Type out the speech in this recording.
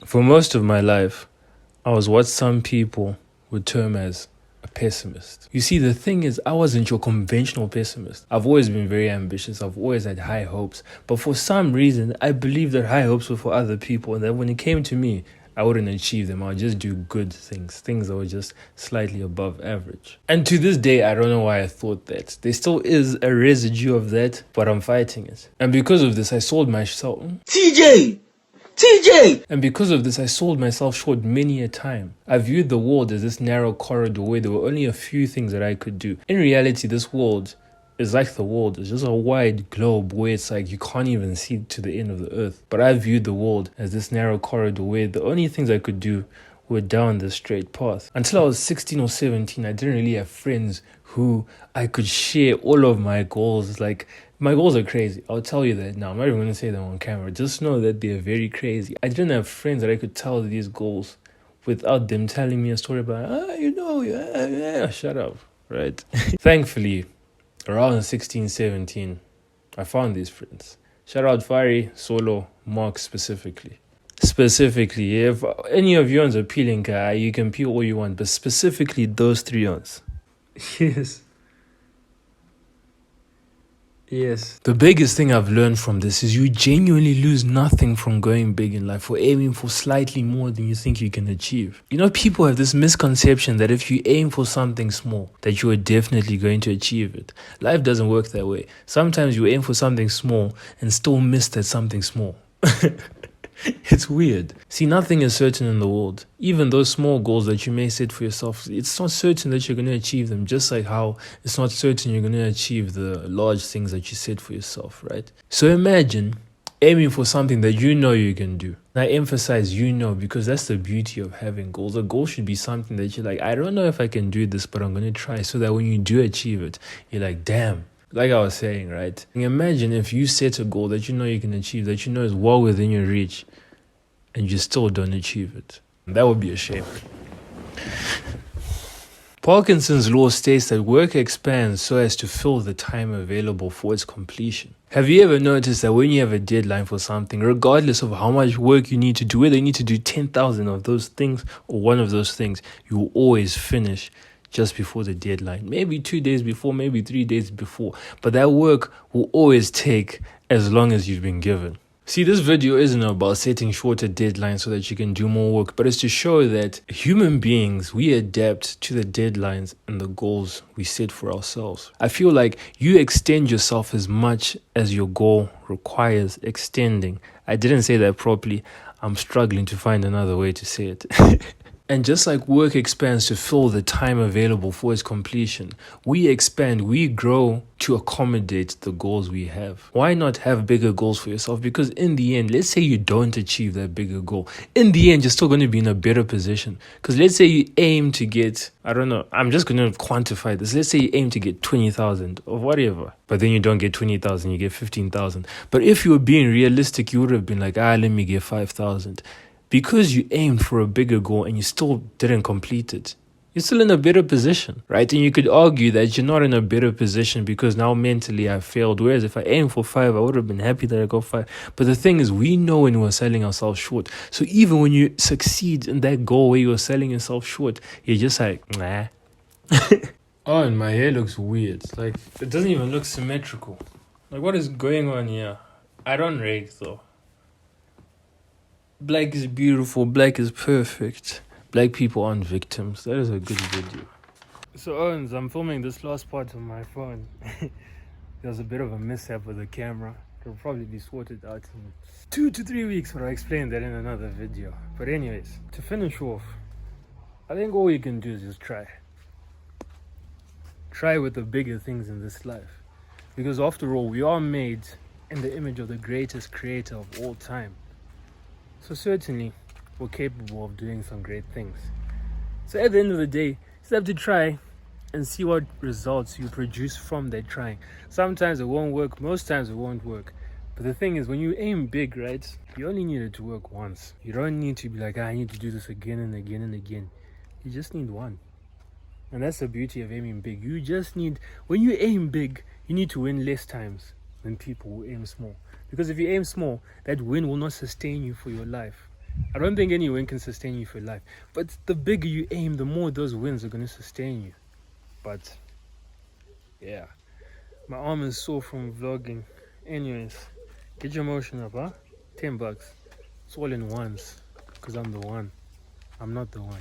For most of my life, I was what some people would term as a pessimist. You see, the thing is, I wasn't your conventional pessimist. I've always been very ambitious. I've always had high hopes. But for some reason, I believed that high hopes were for other people, and that when it came to me, I wouldn't achieve them. I would just do good things that were just slightly above average. And to this day, I don't know why I thought that. There still is a residue of that, but I'm fighting it. And because of this, I sold myself. TJ! And because of this, I sold myself short many a time. I viewed the world as this narrow corridor where there were only a few things that I could do. In reality, this world is like the world. It's just a wide globe where it's like you can't even see to the end of the earth. But I viewed the world as this narrow corridor where the only things I could do were down the straight path. Until I was 16 or 17, I didn't really have friends who I could share all of my goals. Like, my goals are crazy. I'll tell you that now. I'm not even going to say them on camera. Just know that they're very crazy. I didn't have friends that I could tell these goals without them telling me a story about, shut up, right? Thankfully, around 16, 17, I found these friends. Shout out Fari, Solo, Mark specifically. Specifically, if any of you are peeling, you can peel all you want, but specifically those three ones. Yes. The biggest thing I've learned from this is you genuinely lose nothing from going big in life or aiming for slightly more than you think you can achieve. You know, people have this misconception that if you aim for something small, that you are definitely going to achieve it. Life doesn't work that way. Sometimes you aim for something small and still miss that something small. It's weird. See, nothing is certain in the world. Even those small goals that you may set for yourself, it's not certain that you're going to achieve them, just like how it's not certain you're going to achieve the large things that you set for yourself, right? So imagine aiming for something that you know you can do. And I emphasize because that's the beauty of having goals. A goal should be something that you're like, I don't know if I can do this, but I'm going to try, so that when you do achieve it, you're like, damn. Like I was saying, right? Imagine if you set a goal that you know you can achieve, that you know is well within your reach, and you still don't achieve it. That would be a shame. Parkinson's law states that work expands so as to fill the time available for its completion. Have you ever noticed that when you have a deadline for something, regardless of how much work you need to do, whether you need to do 10,000 of those things or one of those things, you will always finish just before the deadline, maybe 2 days before, maybe 3 days before, but that work will always take as long as you've been given. See, this video isn't about setting shorter deadlines so that you can do more work, but it's to show that human beings, we adapt to the deadlines and the goals we set for ourselves. I feel like you extend yourself as much as your goal requires extending. I didn't say that properly. I'm struggling to find another way to say it. And just like work expands to fill the time available for its completion, we expand, we grow to accommodate the goals we have. Why not have bigger goals for yourself? Because in the end, let's say you don't achieve that bigger goal. In the end, you're still going to be in a better position. Because let's say you aim to get, I don't know, I'm just going to quantify this. Let's say you aim to get 20,000 or whatever. But then you don't get 20,000, you get 15,000. But if you were being realistic, you would have been like, let me get 5,000. Because you aimed for a bigger goal and you still didn't complete it, you're still in a better position, right? And you could argue that you're not in a better position because now mentally I failed. Whereas if I aimed for 5, I would have been happy that I got 5. But the thing is, we know when we're selling ourselves short. So even when you succeed in that goal where you're selling yourself short, you're just like, nah. Oh, and my hair looks weird. Like, it doesn't even look symmetrical. Like, what is going on here? I don't rake though. Black is beautiful, black is perfect. Black people aren't victims. That is a good video. So Owens, I'm filming this last part on my phone. There was a bit of a mishap with the camera. It'll probably be sorted out in 2 to 3 weeks, but I'll explain that in another video. But anyways, to finish off, I think all you can do is just try. Try with the bigger things in this life. Because after all, we are made in the image of the greatest creator of all time. So certainly, we're capable of doing some great things. So at the end of the day, you just have to try and see what results you produce from that trying. Sometimes it won't work, most times it won't work. But the thing is, when you aim big, right, you only need it to work once. You don't need to be like, I need to do this again and again and again. You just need one. And that's the beauty of aiming big. You just need, when you aim big, you need to win less times than people who aim small. Because if you aim small, that win will not sustain you for your life. I don't think any win can sustain you for life. But the bigger you aim, the more those wins are going to sustain you. But yeah, my arm is sore from vlogging. Anyways, get your motion up, huh? $10. It's all in ones. Because I'm the one. I'm not the one.